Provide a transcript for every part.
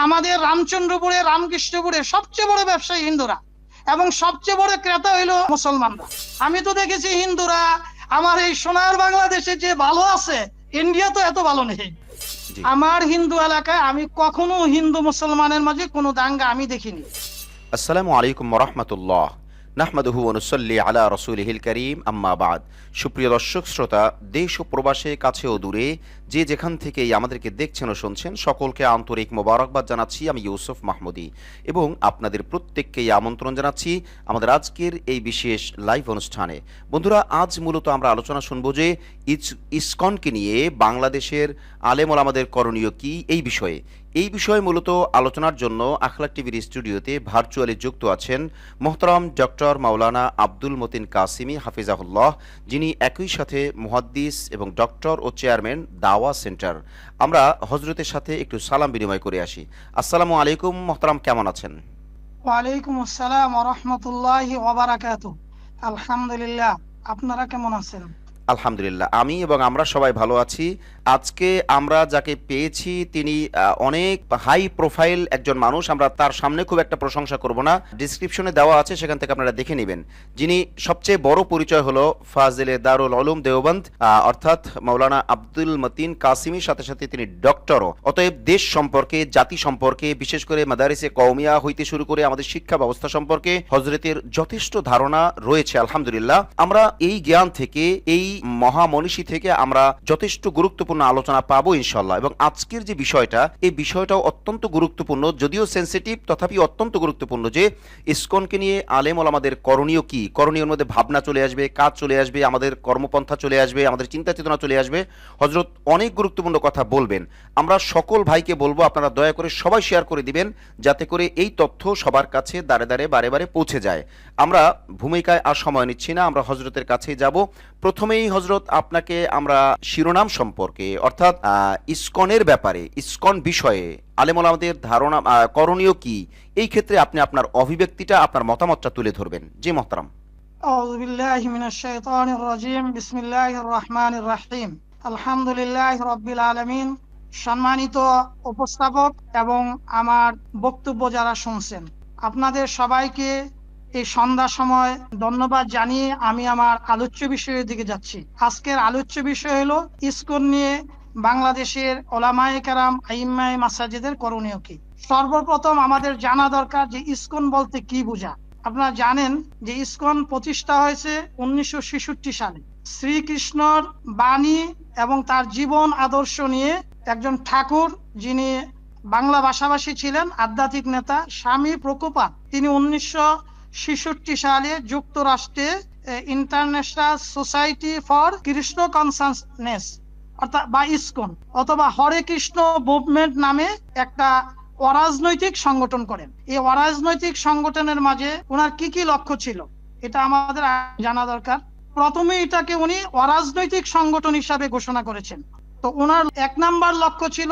আমাদের রামচন্দ্রপুরে, রামকৃষ্ণপুরে সবচেয়ে বড় ব্যবসায়ী হিন্দুরা এবং সবচেয়ে বড় ক্রেতা হইল মুসলমানরা। আমি তো দেখেছি হিন্দুরা আমার এই সোনার বাংলাদেশে যে ভালো আছে, ইন্ডিয়া তো এত ভালো নেই। জি। আমার হিন্দু এলাকায় আমি কখনো হিন্দু মুসলমানের মাঝে কোনো দাঙ্গা আমি দেখিনি। আসসালামু আলাইকুম ওয়া রাহমাতুল্লাহ। নাহমাদুহু ওয়া নুসাল্লি আলা রাসূলিহিল কারীম, আম্মা বাদ। সুপ্রিয় দর্শক শ্রোতা, দেশ ও প্রবাসে, কাছে ও দূরে যে যেখান থেকেই আমাদেরকে দেখছেন ও শুনছেন, সকলকে আন্তরিক মোবারকবাদ জানাচ্ছি। আমি ইউসুফ মাহমুদী এবং আপনাদের প্রত্যেককেই আমন্ত্রণ জানাচ্ছি আমাদের আজকের এই বিশেষ লাইভ অনুষ্ঠানে। বন্ধুরা, আজ মূলত আমরা আলোচনা শুনব যে ইসকনকে নিয়ে বাংলাদেশের আলেম ওলামাদের করণীয় কি, এই বিষয়ে মূলত আলোচনার জন্য আখলাক টিভির স্টুডিওতে ভার্চুয়ালি যুক্ত আছেন মোহতারাম ডক্টর মাওলানা আব্দুল মতিন কাসিমি হাফিজাহুল্লাহ, যিনি একই সাথে মুহাদ্দিস এবং ডক্টর ও চেয়ারম্যান দাওয়া সেন্টার। আমরা হজরতের সাথে একটু সালাম বিনিময় করে আসি। আসসালামু আলাইকুম মোহতারাম, কেমন আছেন? ওয়ালাইকুম আসসালাম ওয়া রাহমাতুল্লাহি ওয়া বারাকাতুহু। আলহামদুলিল্লাহ, আপনারা কেমন আছেন? আলহামদুলিল্লাহ, আমি এবং আমরা সবাই ভালো আছি। আজকে আমরা যাকে পেয়েছি তিনি অনেক হাই প্রোফাইল একজন মানুষ। আমরা তার সামনে খুব একটা প্রশংসা করব না, ডিসক্রিপশনে দেওয়া আছে, সেখান থেকে আপনারা দেখে নেবেন। যিনি সবচেয়ে বড় পরিচয় হলো ফাজিলে দারুল উলুম দেওবন্দ, অর্থাৎ মাওলানা আব্দুল মতিন কাসিমির সাথে সাথে তিনি ডক্টরও। অতএব দেশ সম্পর্কে, জাতি সম্পর্কে, বিশেষ করে মাদারিসে কওমিয়া হইতে শুরু করে আমাদের শিক্ষা ব্যবস্থা সম্পর্কে হযরতের যথেষ্ট ধারণা রয়েছে আলহামদুলিল্লাহ। আমরা এই জ্ঞান থেকে, এই মহামনীষী থেকে আমরা যথেষ্ট গুরুত্বপূর্ণ আলোচনা পাবো ইনশাআল্লাহ। এবং আজকের যে বিষয়টা, এই বিষয়টাও অত্যন্ত গুরুত্বপূর্ণ, যদিও সেনসিটিভ তথাপি অত্যন্ত গুরুত্বপূর্ণ, যে ইসকনকে নিয়ে আলেম ওলামাদের করণীয় কি। করণীয়র মধ্যে ভাবনা চলে আসবে, কাজ চলে আসবে, আমাদের কর্মপন্থা চলে আসবে, আমাদের চিন্তা চেতনা চলে আসবে। হযরত অনেক গুরুত্বপূর্ণ কথা বলবেন। আমরা সকল ভাইকে বলবো আপনারা দয়া করে সবাই শেয়ার করে দিবেন, যাতে করে এই তথ্য সবার কাছে দাঁড়ে দাঁড়ে বারে বারে পৌঁছে যায়। আমরা ভূমিকায় আর সময় নিচ্ছি না, আমরা হযরতের কাছেই যাব। প্রথমেই হযরত, আপনাকে আমরা শিরোনাম সম্পর্কে, অর্থাৎ ইসকনের ব্যাপারে, ইসকন বিষয়ে আলেম ওলামাদের ধারণা, করণীয় কি, এই ক্ষেত্রে আপনি আপনার অভিব্যক্তিটা, আপনার মতামতটা তুলে ধরবেন। জি মোহতারাম। আউযু বিল্লাহি মিনাশ শাইতানির রাজিম। বিসমিল্লাহির রহমানির রহিম। আলহামদুলিল্লাহি রাব্বিল আলামিন। সম্মানিত উপস্থাপক এবং আমার বক্তব্য যারা শুনছেন, আপনাদের সবাইকে এই সন্ধ্যা সময় ধন্যবাদ জানিয়ে আমি আমার আলোচ্য বিষয়ের দিকে যাচ্ছি। আজকের আলোচ্য বিষয় হলো ইসকন নিয়ে বাংলাদেশের ওলামায়ে কেরাম, আইম্মায়ে মাসাজিদের করণীয় কি। সর্বপ্রথম আমাদের জানা দরকার যে ইসকন বলতে কি বোঝায়। আপনারা জানেন যে ইসকন প্রতিষ্ঠা হয়েছে 1966 সালে। শ্রীকৃষ্ণর বাণী এবং তার জীবন আদর্শ নিয়ে একজন ঠাকুর, যিনি বাংলা ভাষাভাষী ছিলেন, আধ্যাত্মিক নেতা স্বামী প্রভুপাদ, তিনি 1966 সালে যুক্তরাষ্ট্রে international society for Krishna consciousness অর্থাৎ বা ইসকন অথবা হরে কৃষ্ণ মুভমেন্ট নামে একটা অরাজনৈতিক সংগঠন করেন। এই অরাজনৈতিক সংগঠনের মাঝে ওনার কি কি লক্ষ্য ছিল এটা আমাদের জানা দরকার। প্রথমে এটাকে উনি অরাজনৈতিক সংগঠন হিসাবে ঘোষণা করেছেন। তো ওনার 1 নাম্বার লক্ষ্য ছিল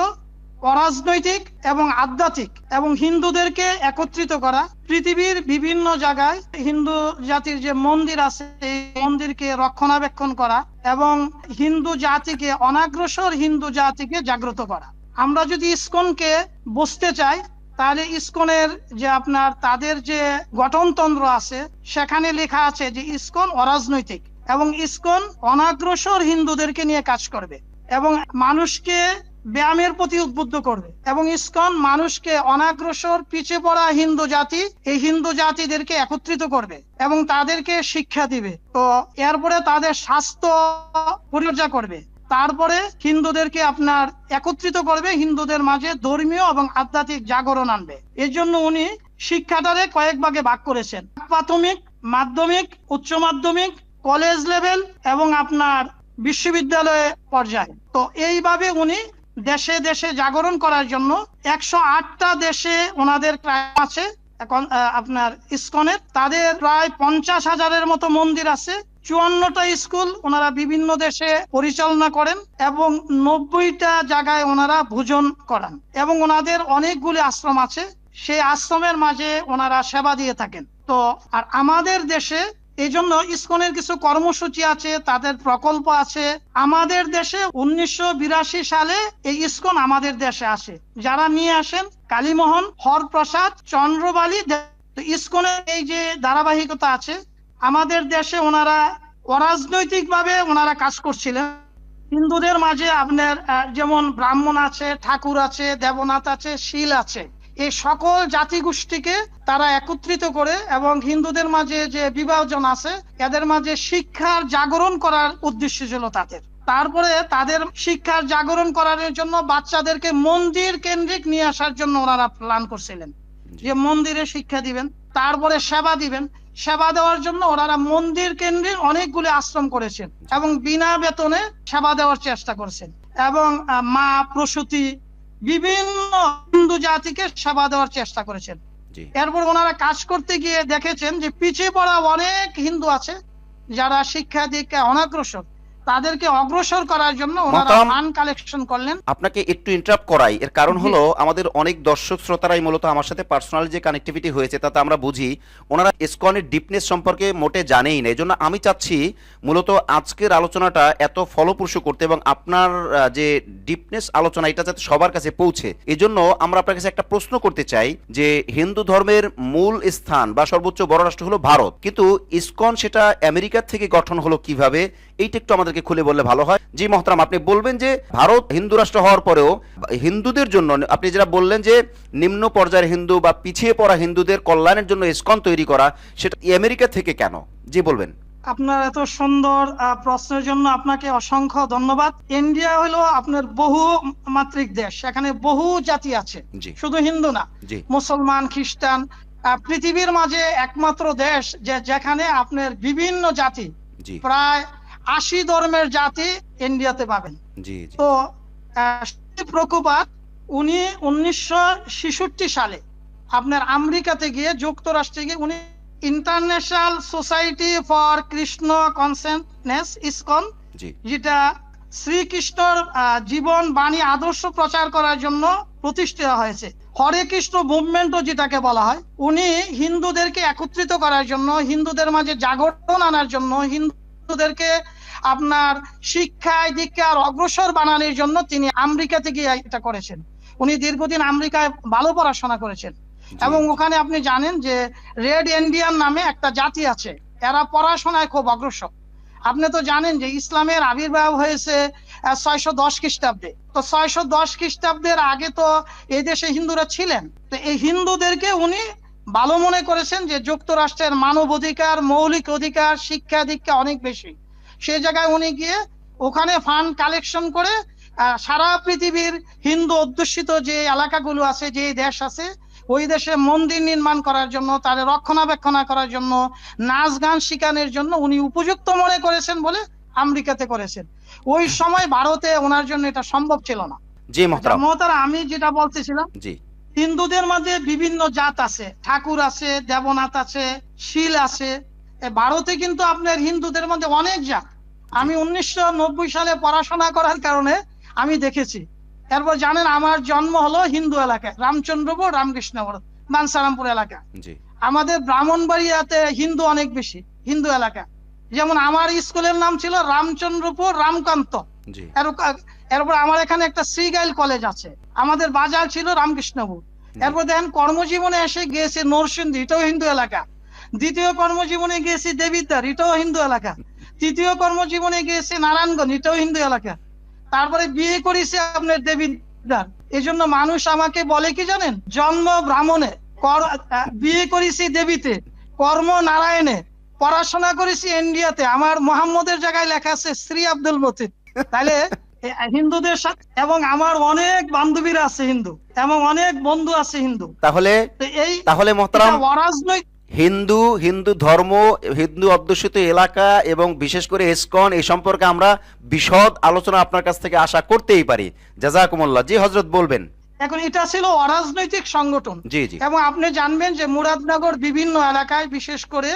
অরাজনৈতিক এবং আধ্যাত্মিক এবং হিন্দুদেরকে একত্রিত করা। পৃথিবীর বিভিন্ন জায়গায় হিন্দু জাতির যে মন্দির আছে, এই মন্দিরকে রক্ষণাবেক্ষণ করা এবং হিন্দু জাতিকে, অনাগ্রসর হিন্দু জাতিকে জাগ্রত করা। আমরা যদি ইসকনকে বুঝতে চাই, তাহলে ইসকনের যে আপনার তাদের যে গঠনতন্ত্র আছে, সেখানে লেখা আছে যে ইসকন অরাজনৈতিক এবং ইসকন অনাগ্রসর হিন্দুদেরকে নিয়ে কাজ করবে এবং মানুষকে ব্যায়ামের প্রতি উদ্বুদ্ধ করবে এবং ইসকন মানুষকে অনাগ্রসর পিছিয়ে পড়া হিন্দু জাতি, এই হিন্দু জাতিদেরকে একত্রিত করবে এবং তাদেরকে শিক্ষা দিবে। তো এরপরে তাদের স্বাস্থ্য পরিচর্যা করবে, তারপরে হিন্দুদেরকে আপনার একত্রিত করবে, হিন্দুদের মাঝে ধর্মীয় এবং আধ্যাত্মিক জাগরণ আনবে। এর জন্য উনি শিক্ষাটারে কয়েক ভাগে ভাগ করেছেন: প্রাথমিক, মাধ্যমিক, উচ্চ মাধ্যমিক, কলেজ লেভেল এবং আপনার বিশ্ববিদ্যালয় পর্যায়ে। তো এইভাবে উনি দেশে দেশে জাগরণ করার জন্য 108টা দেশে ওনাদের ক্লাব আছে। এখন আপনার ইসকনের তাদের প্রায় 50,000-এর মতো মন্দির আছে, 54টা স্কুল ওনারা বিভিন্ন দেশে পরিচালনা করেন এবং 90টা জায়গায় ওনারা ভোজন করান এবং ওনাদের অনেকগুলি আশ্রম আছে, সেই আশ্রমের মাঝে ওনারা সেবা দিয়ে থাকেন। তো আর আমাদের দেশে এই জন্য ইসকনের কিছু কর্মসূচি আছে, তাদের প্রকল্প আছে। আমাদের দেশে 1982 সালে এই ইসকন আমাদের দেশে আসে। যারা নিয়ে আসেন কালীমোহন, হরপ্রসাদ, চন্দ্রবালী। ইসকনের এই যে ধারাবাহিকতা আছে, আমাদের দেশে ওনারা অরাজনৈতিক ভাবে ওনারা কাজ করছিলেন। হিন্দুদের মাঝে আপনার যেমন ব্রাহ্মণ আছে, ঠাকুর আছে, দেবনাথ আছে, শীল আছে, এই সকল জাতিগোষ্ঠীকে তারা একত্রিত করে এবং হিন্দুদের মাঝে যে বিভাজন আছে এদের মাঝে শিক্ষার জাগরণ করার উদ্দেশ্য ছিল তাদের। তারপরে তাদের শিক্ষার জাগরণ করার জন্য বাচ্চাদেরকে মন্দির কেন্দ্রিক নিয়ে আসার জন্য ওনারা প্ল্যান করছিলেন যে মন্দিরে শিক্ষা দিবেন, তারপরে সেবা দিবেন। সেবা দেওয়ার জন্য ওনারা মন্দির কেন্দ্রিক অনেকগুলি আশ্রম করেছেন এবং বিনা বেতনে সেবা দেওয়ার চেষ্টা করেছেন এবং মা প্রসূতি বিভিন্ন হিন্দু জাতিকে সেবা দেওয়ার চেষ্টা করেছেন। এরপর ওনারা কাজ করতে গিয়ে দেখেছেন যে পিছিয়ে পড়া অনেক হিন্দু আছে যারা শিক্ষা দীক্ষায় অনগ্রসর, তাদেরকে অগ্রসর করার জন্য ওনারা ফান্ড কালেকশন করলেন। আপনাকে একটু ইন্টারাপ্ট করাই, এর কারণ হলো আমাদের অনেক দর্শক শ্রোতারাই মূলত আমার সাথে পার্সোনাল যে কানেক্টিভিটি হয়েছে তাতে আমরা বুঝি ওনারা ইসকনের ডিপনেস সম্পর্কে মোটে জানেই না। এই জন্য আমি চাচ্ছি মূলত আজকের আলোচনাটা এত ফলপ্রসূ করতে এবং আপনার যে ডিপনেস আলোচনা এটা যাতে সবার কাছে পৌঁছে। এই জন্য আমরা আপনার কাছে একটা প্রশ্ন করতে চাই যে হিন্দু ধর্মের মূল স্থান বা সর্বোচ্চ বড় রাষ্ট্র হলো ভারত, কিন্তু ইসকন সেটা আমেরিকার থেকে গঠন হলো কিভাবে, এইটা একটু আমাদেরকে খুলে বললে ভালো হয়। জি মহতারাম, আপনি বলবেন যে ভারত হিন্দু রাষ্ট্র হওয়ার পরেও হিন্দুদের জন্য আপনি যেটা বললেন যে নিম্ন পর্যায়ের হিন্দু বা পিছিয়ে পড়া হিন্দুদের কল্যাণের জন্য ইসকন তৈরি করা, সেটা আমেরিকা থেকে কেন? জি বলবেন। আপনার এত সুন্দর প্রশ্নের জন্য আপনাকে অসংখ্য ধন্যবাদ। ইন্ডিয়া হলো আপনার বহু মাত্রিক দেশ, এখানে বহু জাতি আছে, শুধু হিন্দু না, মুসলমান, খ্রিস্টান। পৃথিবীর মাঝে একমাত্র দেশ যেখানে আপনার বিভিন্ন জাতি, প্রায় 80 ধর্মের জাতি ইন্ডিয়াতে পাবেন। তো প্রকুপাত উনি 1966 সালে আপনার আমেরিকাতে গিয়ে, যুক্তরাষ্ট্রে গিয়ে উনি international society for Krishna consciousness ISKCON, যেটা শ্রীকৃষ্ণর জীবন বাণী আদর্শ প্রচার করার জন্য প্রতিষ্ঠিত হয়েছে, হরে কৃষ্ণ মুভমেন্টও যেটাকে বলা হয়। উনি হিন্দুদেরকে একত্রিত করার জন্য, হিন্দুদের মাঝে জাগরণ আনার জন্য, হিন্দুদেরকে আপনার শিক্ষায় দীক্ষার অগ্রসর বানানোর জন্য তিনি আমেরিকাতে গিয়ে এটা করেছেন। উনি দীর্ঘদিন আমেরিকায় ভালো পড়াশোনা করেছেন এবং ওখানে আপনি জানেন যে রেড ইন্ডিয়ান নামে একটা জাতি আছে, এরা পড়াশোনায় খুব অগ্রসর। আপনি তো জানেন যে ইসলামের আবির্ভাব হয়েছে 610 খ্রিস্টাব্দে। তো 610 খ্রিস্টাব্দের আগে তো এই দেশে হিন্দুরা ছিলেন। তো এই হিন্দুদেরকে উনি ভালো মনে করেছেন যে যুক্তরাষ্ট্রের মানব অধিকার, মৌলিক অধিকার, শিক্ষা দীক্ষা অনেক বেশি। সেই জায়গায় উনি গিয়ে ওখানে ফান্ড কালেকশন করে সারা পৃথিবীর হিন্দু অধ্যুষিত যে এলাকাগুলো আছে, যে দেশ আছে, ওই দেশে মন্দির নির্মাণ করার জন্য, তাদের রক্ষণাবেক্ষণ করার জন্য, নাচ গান শিখানোর জন্য উনি উপযুক্ত মনে করেছেন বলে আমেরিকাতে করেছেন। ওই সময় ভারতে ওনার জন্য এটা সম্ভব ছিল না। জি মহতারাম, আমি যেটা বলতেছিলাম, হিন্দুদের মাঝে বিভিন্ন জাত আছে, ঠাকুর আছে, দেবনাথ আছে, শীল আছে। ভারতে কিন্তু আপনার হিন্দুদের মধ্যে অনেক জাত। আমি 1990 সালে পড়াশোনা করার কারণে আমি দেখেছি। এরপর জানেন আমার জন্ম হলো হিন্দু এলাকায়, রামচন্দ্রপুর, রামকৃষ্ণপুর, বাঞ্ছারামপুর এলাকা। আমাদের ব্রাহ্মণবাড়িয়াতে হিন্দু অনেক বেশি, হিন্দু এলাকা। যেমন আমার স্কুলের নাম ছিল রামচন্দ্রপুর রামকান্ত। এরপর আমার এখানে একটা শ্রীগাইল কলেজ আছে। আমাদের বাজার ছিল রামকৃষ্ণপুর। এরপর দেখেন কর্মজীবনে এসে গিয়েছে নরসিংদী, এটাও হিন্দু এলাকা। দ্বিতীয় কর্মজীবনে গিয়েছি দেবিদ্বার, এটাও হিন্দু এলাকা। তৃতীয় কর্মজীবনে গিয়েছি নারায়ণগঞ্জ, এটাও হিন্দু এলাকা। তারপরে বিয়ে করেছি আপনার দেবিদ্বার। এই জন্য মানুষ আমাকে বলে কি জানেন, জন্ম ব্রাহ্মণে, বিয়ে করেছি দেবীতে, কর্ম নারায়ণে, পড়াশোনা করেছি ইন্ডিয়াতে। আমার মোহাম্মদের জায়গায় লেখা আছে শ্রী আব্দুল মতিন। তাহলে হিন্দুদের সাথে, এবং আমার অনেক বান্ধবীরা আছে হিন্দু এবং অনেক বন্ধু আছে হিন্দু। তাহলে মহতারাম, হিন্দু ধর্ম, হিন্দু অধ্যুষিত এলাকা এবং বিশেষ করে ইসকন, এই সম্পর্কে আমরা বিশদ আলোচনা আপনার কাছ থেকে আশা করতেই পারি। জাযাকুমুল্লাহ। জি হযরত বলবেন। এখন এটা ছিল অরাজনৈতিক সংগঠন। এবং আপনি জানবেন যে মুরাদনগর বিভিন্ন এলাকায়, বিশেষ করে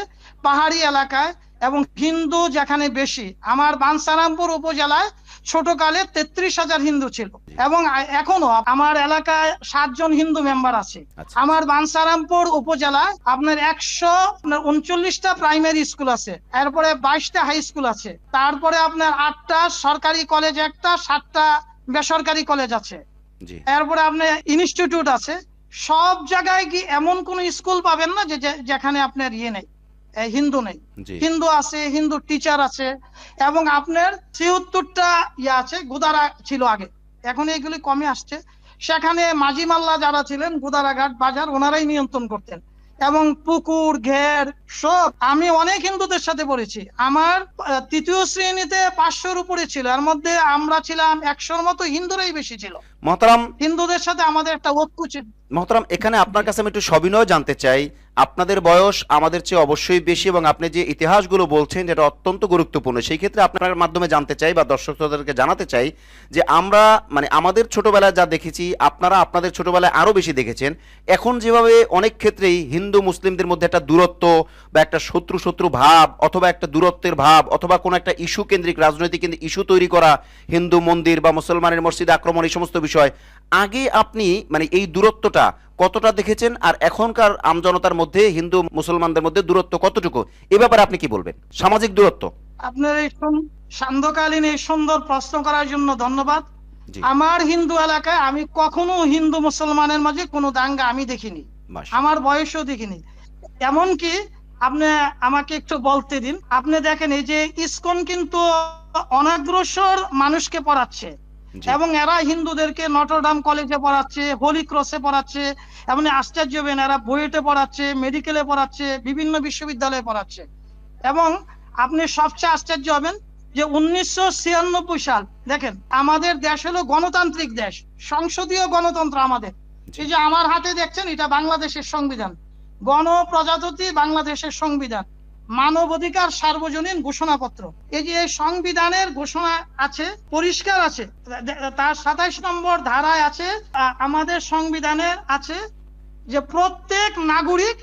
পাহাড়ি এলাকায় এবং হিন্দু যেখানে বেশি। আমার বাঞ্ছারামপুর উপজেলায় ছোটকালে 33,000 হিন্দু ছিল, এবং এখনো আমার এলাকায় 7 জন হিন্দু মেম্বার আছে। আমার বাঞ্ছারামপুর উপজেলায় আপনার 139টা প্রাইমারি স্কুল আছে, এরপরে 22টা হাই স্কুল আছে, তারপরে আপনার 8টা সরকারি কলেজ, একটা 7টা বেসরকারি কলেজ আছে, এরপরে আপনার ইনস্টিটিউট আছে। সব জায়গায় কি এমন কোন স্কুল পাবেন না যেখানে আপনার নেই, হিন্দু নেই। হিন্দু আছে, হিন্দু টিচার আছে, এবং আপনার 73টা আছে। গুদারা ছিল আগে, এখন এইগুলি কমে আসছে। সেখানে মাঝি মাল্লা যারা ছিলেন গুদারাঘাট বাজার, ওনারাই নিয়ন্ত্রণ করতেন। এবং পুকুর ঘের সব আমি অনেক হিন্দুদের সাথে পড়েছি। আমার 3য় শ্রেণীতে 500-র উপরে ছিল, এর মধ্যে আমরা ছিলাম 100-র মতো, হিন্দুরাই বেশি ছিল। মহতারাম, হিন্দুদের সাথে আমাদের একটা ঐক্য ছিল। মহতারাম, এখানে আপনার কাছে আমি একটু সবিনয় জানতে চাই। আপনাদের বয়স আমাদের চেয়ে অবশ্যই বেশি, এবং আপনি যে ইতিহাসগুলো বলছেন যেটা অত্যন্ত গুরুত্বপূর্ণ, সেই ক্ষেত্রে আপনার মাধ্যমে জানতে চাই বা দর্শকদেরকে জানাতে চাই যে আমরা আমাদের ছোটবেলায় যা দেখেছি, আপনারা আপনাদের ছোটবেলায় আরো বেশি দেখেছেন। এখন যেভাবে অনেক ক্ষেত্রেই হিন্দু মুসলিমদের মধ্যে একটা দূরত্ব বা একটা শত্রু শত্রু ভাব, অথবা একটা দূরত্বের ভাব, অথবা কোনো একটা ইস্যু কেন্দ্রিক রাজনৈতিক ইস্যু তৈরি করা, হিন্দু মন্দির বা মুসলমানের মসজিদ আক্রমণ, এই সমস্ত বিষয়, আগে আপনি এই দূরত্বটা কতটা দেখেছেন, আর এখনকার আমজনতার মধ্যে হিন্দু মুসলমানদের মধ্যে দূরত্ব কতটুকু, এ ব্যাপারে আপনি কি বলবেন? সামাজিক দূরত্ব। আপনার এই সান্ধ্যকালীন এই সুন্দর প্রশ্ন করার জন্য ধন্যবাদ। আমার হিন্দু এলাকায় আমি কখনো হিন্দু মুসলমানের মাঝে কোনো দাঙ্গা আমি দেখিনি, আমার বয়সও দেখিনি। এমনকি আপনি আমাকে একটু বলতে দিন, আপনি দেখেন এই যে ইসকন কিন্তু অনগ্রসর মানুষকে পড়াচ্ছে, এবং এরা হিন্দুদেরকে নটরডাম কলেজে পড়াচ্ছে, হোলি ক্রসে পড়াচ্ছে, এমন আশ্চর্য হবেন এরা বুয়েটে পড়াচ্ছে, মেডিকেলে পড়াচ্ছে, বিভিন্ন বিশ্ববিদ্যালয়ে পড়াচ্ছে। এবং আপনি সবচেয়ে আশ্চর্য হবেন যে 1996 সাল, দেখেন আমাদের দেশ হলো গণতান্ত্রিক দেশ, সংসদীয় গণতন্ত্র আমাদের। এই যে আমার হাতে দেখছেন, এটা বাংলাদেশের সংবিধান, গণপ্রজাতন্ত্রী বাংলাদেশের সংবিধান, মানবাধিকার সার্বজনীন ঘোষণাপত্র। এই যে সংবিধানের ঘোষণা আছে, পরিষ্কার আছে, তার 27 নম্বর ধারায় আছে, আমাদের সংবিধানের আছে যে প্রত্যেক নাগরিক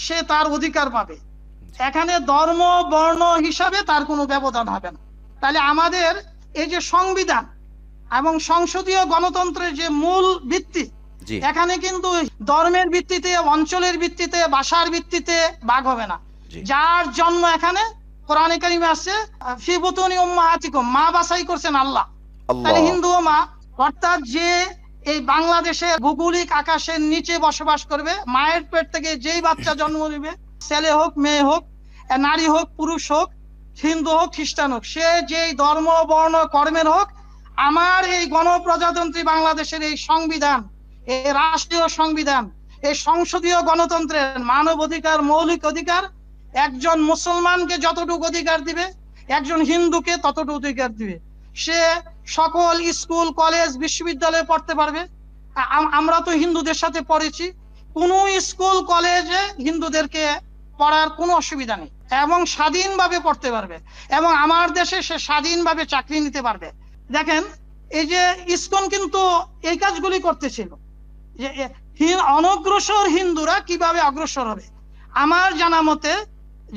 সে তার অধিকার পাবে, এখানে ধর্ম বর্ণ হিসাবে তার কোনো ব্যবধান হবে না। তাহলে আমাদের এই যে সংবিধান এবং সংসদীয় গণতন্ত্রের যে মূল ভিত্তি, এখানে কিন্তু ধর্মের ভিত্তিতে, অঞ্চলের ভিত্তিতে, ভাষার ভিত্তিতে ভাগ হবে না। যার জন্ম এখানে কোরআনে কারিমে আছে, ফি বুতুনি উম্মাহাতিকুম, মা বাছাই করছেন আল্লাহ। তাহলে হিন্দু মা, অর্থাৎ যে এই বাংলাদেশের ভৌগোলিক আকাশের নিচে বসবাস করবে, মায়ের পেট থেকে যেই বাচ্চা জন্ম নেবে, ছেলে হোক মেয়ে হোক, নারী হোক পুরুষ হোক, হিন্দু হোক খ্রিস্টান হোক, সে যেই ধর্ম বর্ণ কর্মের হোক, আমার এই গণপ্রজাতন্ত্রী বাংলাদেশের এই সংবিধান, এই রাষ্ট্রীয় সংবিধান, এই সংসদীয় গণতন্ত্রের মানব অধিকার, মৌলিক অধিকার, একজন মুসলমানকে যতটুকু অধিকার দিবে, একজন হিন্দুকে ততটুকু অধিকার দিবে। সে সকল স্কুল কলেজ বিশ্ববিদ্যালয়ে পড়তে পারবে। আমরা তো হিন্দুদের সাথে পড়েছি, কোন স্কুল কলেজে হিন্দুদেরকে পড়ার কোনো অসুবিধা নেই, এবং স্বাধীনভাবে পড়তে পারবে, এবং আমার দেশে সে স্বাধীনভাবে চাকরি নিতে পারবে। দেখেন এই যে ইসকন কিন্তু এই কাজগুলি করতেছিল, যে অনগ্রসর হিন্দুরা কিভাবে অগ্রসর হবে। আমার জানা মতে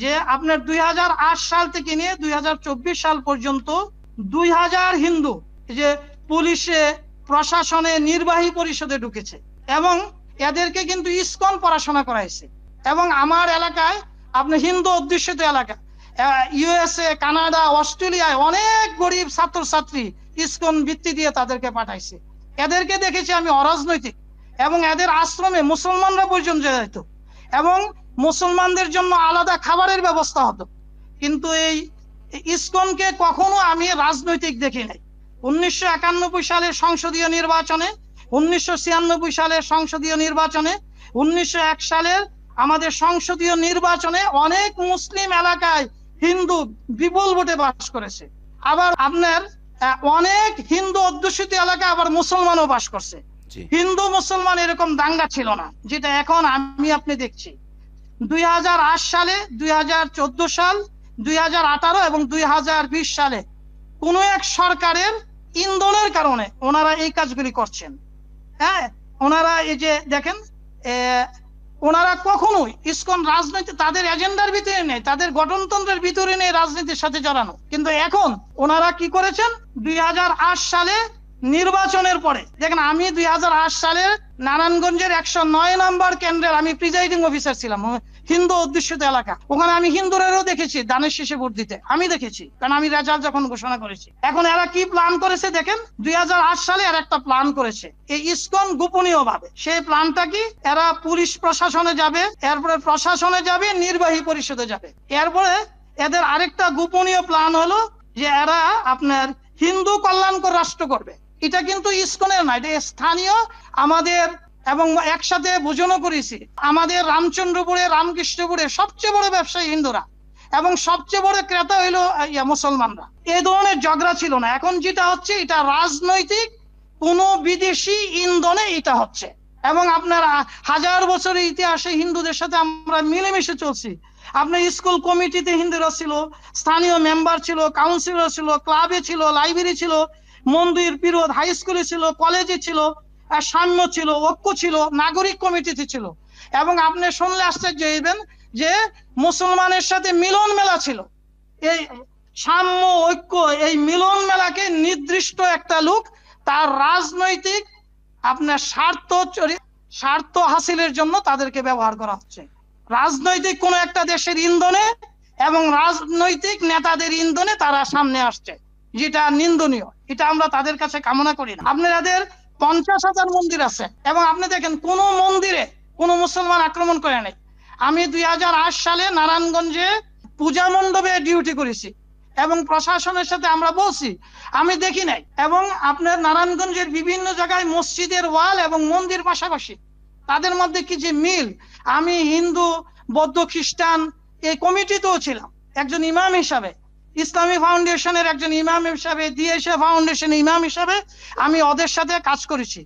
যে আপনার 2008 সাল থেকে নিয়ে 2024 সাল পর্যন্ত 2000 হিন্দু যে পুলিশে, প্রশাসনে, নির্বাহী পরিষদে ঢুকেছে, এবং এদেরকে কিন্তু ইসকন পড়াশোনা করাইছে। এবং আমার এলাকায়, আপনি হিন্দু অধ্যুষিত এলাকা, ইউএসএ, কানাডা, অস্ট্রেলিয়ায় অনেক গরিব ছাত্রছাত্রী ইসকন বৃত্তি দিয়ে তাদেরকে পাঠাইছে। এদেরকে দেখেছি আমি অরাজনৈতিক, এবং এদের আশ্রমে মুসলমানরা পর্যন্ত যেত, এবং মুসলমানদের জন্য আলাদা খাবারের ব্যবস্থা হতো। কিন্তু এই ইসকনকে কখনো আমি রাজনৈতিক দেখি নাই। 1991 সালের সংসদীয় নির্বাচনে, 1996 সালের সংসদীয় নির্বাচনে, 1901 সালের আমাদের সংসদীয় নির্বাচনে অনেক মুসলিম এলাকায় হিন্দু বিপুল ভোটে বাস করেছে। আবার আপনার অনেক হিন্দু অধ্যুষিত এলাকায় আবার মুসলমানও বাস করছে। হিন্দু মুসলমান এরকম দাঙ্গা ছিল না, যেটা এখন আপনি দেখছি। 2008 সালে, 2014 সাল, 2018 এবং 2020 সালে কোন এক সরকারের ইন্ধনের কারণে ওনারা এই কাজগুলি করছেন। হ্যাঁ, ওনারা এই যে দেখেন ওনারা কখনোই ইসকন রাজনীতি তাদের এজেন্ডার ভিতরে নেই, তাদের গঠনতন্ত্রের ভিতরে নেই রাজনীতির সাথে জড়ানো। কিন্তু এখন ওনারা কি করেছেন, 2008 সালে নির্বাচনের পরে দেখেন, আমি 2008 সালে নারায়ণগঞ্জের 109 নম্বর কেন্দ্রের আমি প্রিজাইডিং অফিসার ছিলাম, হিন্দু অধ্যুষিত এলাকা। ওখানে আমি হিন্দুদেরও দেখেছি দানের শেষে ভোট দিতে, আমি দেখেছি, কারণ আমি রেজাল্ট যখন ঘোষণা করেছি। এখন এরা কি প্ল্যান করেছে দেখেন, 2008 সালে এরা একটা প্ল্যান করেছে, এই ইসকন গোপনীয় ভাবে। সেই প্ল্যানটা কি, এরা পুলিশ প্রশাসনে যাবে, এরপরে প্রশাসনে যাবে, নির্বাহী পরিষদে যাবে। এরপরে এদের আরেকটা গোপনীয় প্ল্যান হলো যে এরা আপনার হিন্দু কল্যাণকর রাষ্ট্র করবে। এটা কিন্তু ইসকনের না, এটা স্থানীয় আমাদের, এবং একসাথে বোঝানো করেছি আমাদের রামচন্দ্রপুরে, রামকৃষ্ণপুরে সবচেয়ে বড় ব্যবসায়ী হিন্দুরা এবং সবচেয়ে বড় ক্রেতা হইলো মুসলমানরা। এই ধরনের ঝগড়া ছিল না। এখন যেটা হচ্ছে, এটা রাজনৈতিক কোন বিদেশি ইন্ধনে এটা হচ্ছে। এবং আপনার 1000 বছরের ইতিহাসে হিন্দুদের সাথে আমরা মিলেমিশে চলছি। আপনার স্কুল কমিটিতে হিন্দুরা ছিল, স্থানীয় মেম্বার ছিল, কাউন্সিলর ছিল, ক্লাবে ছিল, লাইব্রেরি ছিল, মন্দির বিরোধ হাই স্কুলে ছিল, কলেজে ছিল, সাম্য ছিল, ঐক্য ছিল, নাগরিক কমিটিতে ছিল। এবং আপনি শুনলে আশ্চর্য হইবেন যে মুসলমানের সাথে মিলন মেলা ছিল। এই সাম্য ঐক্য, এই মিলন মেলাকে নির্দিষ্ট একটা লোক তার রাজনৈতিক আপনার স্বার্থ হাসিলের জন্য তাদেরকে ব্যবহার করা হচ্ছে, রাজনৈতিক কোন একটা দেশের ইন্ধনে এবং রাজনৈতিক নেতাদের ইন্ধনে তারা সামনে আসছে, যেটা নিন্দনীয়। এটা আমরা তাদের কাছে কামনা করি না। আপনাদের 50,000 মন্দির আছে এবং আপনি দেখেন কোন মন্দিরে কোন মুসলমান আক্রমণ করে নাই। আমি 2008 সালে নারায়ণগঞ্জে পূজা মণ্ডপে ডিউটি করেছি এবং প্রশাসনের সাথে আমরা বলছি, আমি দেখি নাই। এবং আপনার নারায়ণগঞ্জের বিভিন্ন জায়গায় মসজিদের ওয়াল এবং মন্দির পাশাপাশি, তাদের মধ্যে কি যে মিল। আমি হিন্দু, বৌদ্ধ, খ্রিস্টান এই কমিটিতেও ছিলাম একজন ইমাম হিসাবে, ইসলামী ফাউন্ডেশনের একজন ইমাম হিসাবে, ডিএসএ ফাউন্ডেশনের ইমাম হিসাবে আমি ওদের সাথে কাজ করেছি।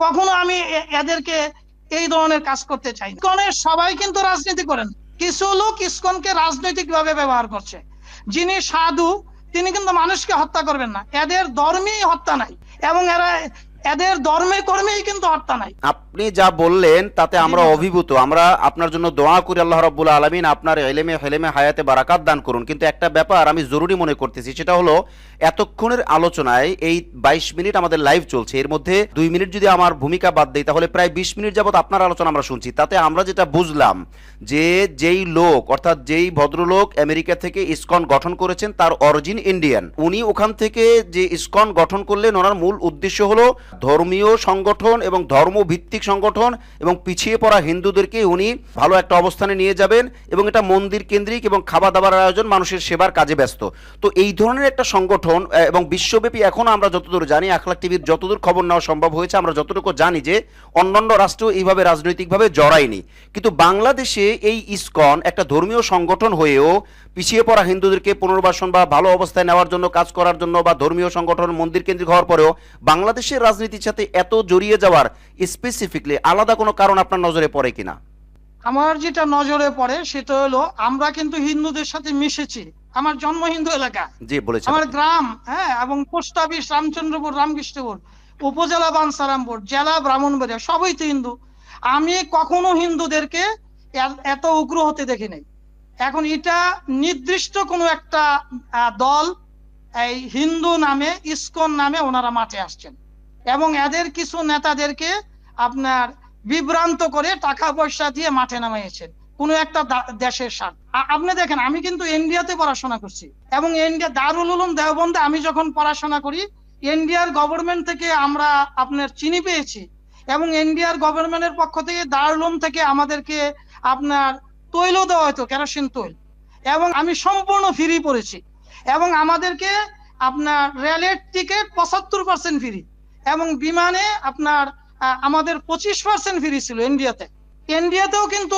কখনো আমি এদেরকে এই ধরনের কাজ করতে চাই। ইসকনের সবাই কিন্তু রাজনীতি করেন, কিছু লোক ইসকনকে রাজনৈতিক ভাবে ব্যবহার করছে। যিনি সাধু তিনি কিন্তু মানুষকে হত্যা করবেন না, এদের ধর্মেই হত্যা নাই এবং এদের ধর্মে কর্মেই কিন্তু হত্যা নাই। আপনি যা বললেন তাতে আমরা অভিভূত। আমরা আপনার জন্য দোয়া করি, আল্লাহ রাব্বুল আলামিন আপনার ইলমে হেলেমে হায়াতে বারাকাত দান করুন। কিন্তু একটা ব্যাপার আমি জরুরি মনে করতেছি, সেটা হলো এতক্ষণের আলোচনায় এই 22 মিনিট আমাদের লাইভ চলছে, এর মধ্যে 2 মিনিট যদি আমার ভূমিকা বাদ দেই তাহলে প্রায় 20 মিনিট যাবত আপনার আলোচনা আমরা শুনছি। তাতে আমরা যেটা বুঝলাম যে যেই লোক, অর্থাৎ যেই ভদ্রলোক আমেরিকা থেকে ইসকন গঠন করেছেন তার অরিজিন ইন্ডিয়ান, উনি ওখান থেকে যে ইসকন গঠন করলেন ওনার মূল উদ্দেশ্য হলো ধর্মীয় সংগঠন এবং ধর্মভিত্তিক সংগঠন এবং পিছিয়ে পড়া হিন্দুদেরকে উনি ভালো একটা অবস্থানে নিয়ে যাবেন এবং এটা মন্দির কেন্দ্রিক এবং খাবার দাবার আয়োজন, মানুষের সেবার কাজে ব্যস্ত। তো এই ধরনের একটা সংগঠন এবং বিশ্বব্যাপী এখনো আমরা যতদূর জানি, আখলাক টিভির যতদূর খবর নেওয়া সম্ভব হয়েছে, আমরা যতটুকু জানি যে অন্যান্য রাষ্ট্র এইভাবে রাজনৈতিকভাবে জড়ায়নি। কিন্তু বাংলাদেশে এই ইসকন একটা ধর্মীয় সংগঠন হয়েও পিছিয়ে পড়া হিন্দুদেরকে পুনর্বাসন বা ভালো অবস্থায় নেওয়ার জন্য, কাজ করার জন্য, বা ধর্মীয় সংগঠন মন্দির কেন্দ্রিক হওয়ার পরেও বাংলাদেশের রাজনীতির সাথে এত জড়িয়ে যাওয়ার স্পেসিফিকলি আলাদা কোনো কারণ আপনার নজরে পড়ে কিনা? আমার যেটা নজরে পড়ে সেটা হলো, আমরা কিন্তু হিন্দুদের সাথে মিশেছি। আমার জন্ম হিন্দু এলাকা, জি বলেছেন, আমার গ্রাম, হ্যাঁ, এবং পোস্ট অফিস রামচন্দ্রপুর, রামকৃষ্ণপুর, উপজেলা বাঞ্ছারামপুর, জেলা ব্রাহ্মণবাড়িয়া, সবই তো হিন্দু। আমি কখনো হিন্দুদেরকে এত উগ্র হতে দেখি নাই। এখন এটা নির্দিষ্ট কোনো একটা দল এই হিন্দু নামে, ইসকন নামে ওনারা মাঠে আসছেন এবং এদের কিছু নেতাদেরকে আপনার বিভ্রান্ত করে টাকা পয়সা দিয়ে মাঠে নামাইয়েছেন কোনো একটা দেশের স্বার্থ। আপনি দেখেন, আমি কিন্তু ইন্ডিয়াতে পড়াশোনা করছি এবং ইন্ডিয়া দারুল উলুম দেওবন্দে আমি যখন পড়াশোনা করি, ইন্ডিয়ার গভর্নমেন্ট থেকে আমরা আপনার চিনি পেয়েছি এবং ইন্ডিয়ার গভর্নমেন্টের পক্ষ থেকে দারুল উলুম থেকে আমাদেরকে আপনার তৈল দেওয়া হতো, কেরোসিন তৈল, এবং আমি সম্পূর্ণ ফ্রি পড়েছি এবং আমাদেরকে আপনার রেলের টিকিট 75% ফ্রি এবং বিমানে আপনার আমাদের 25% ফ্রি ছিল ইন্ডিয়াতে। ইন্ডিয়াতেও কিন্তু